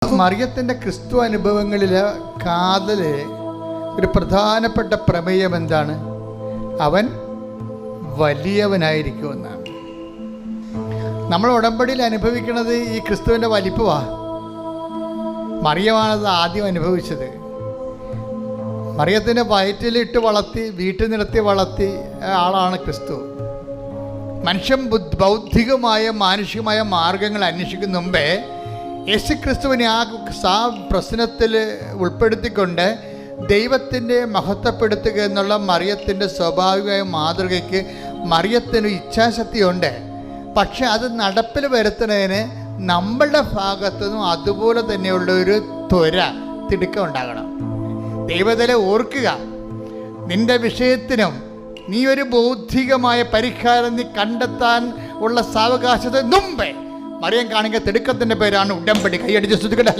മറിയത്തിൻ്റെ ക്രിസ്തു അനുഭവങ്ങളിൽ കാതല് ഒരു പ്രധാനപ്പെട്ട പ്രമേയം എന്താണ്? അവൻ വലിയവനായിരിക്കുമെന്നാണ്. നമ്മൾ ഉടമ്പടിയിൽ അനുഭവിക്കുന്നത് ഈ ക്രിസ്തുവിൻ്റെ വലിപ്പമാണ്. മറിയമാണത് ആദ്യം അനുഭവിച്ചത്. മറിയത്തിൻ്റെ വയറ്റിലിട്ട് വളർത്തി വീട്ടിൽ നിർത്തി വളർത്തി ആളാണ് ക്രിസ്തു. മനുഷ്യൻ ബൗദ്ധികമായ മാനുഷികമായ മാർഗങ്ങൾ അന്വേഷിക്കുന്ന മുമ്പേ യേശു ക്രിസ്തുവിനെ ആ പ്രശ്നത്തിൽ ഉൾപ്പെടുത്തിക്കൊണ്ട് ദൈവത്തിൻ്റെ മഹത്വപ്പെടുത്തുക എന്നുള്ള മറിയത്തിൻ്റെ സ്വാഭാവികമായ മാതൃകയ്ക്ക് മറിയത്തിന് ഇച്ഛാശക്തിയുണ്ട്. പക്ഷെ അത് നടപ്പിൽ വരുത്തുന്നതിന് നമ്മളുടെ ഭാഗത്തുനിന്നും അതുപോലെ തന്നെയുള്ള ഒരു തിടുക്കം ഉണ്ടാകണം. ദൈവത്തിലെ ഓർക്കുക, നിന്റെ വിഷയത്തിനും നീ ഒരു ബൗദ്ധികമായ പരിഹാരം നീ കണ്ടെത്താൻ ഉള്ള സാവകാശത്തിന് മുമ്പേ മറിയം കാണിക്കുന്ന തിടുക്കത്തിൻ്റെ പേരാണ് ഉടമ്പടി. കൈയടിച്ച് ശ്രദ്ധിക്കട്ടെ.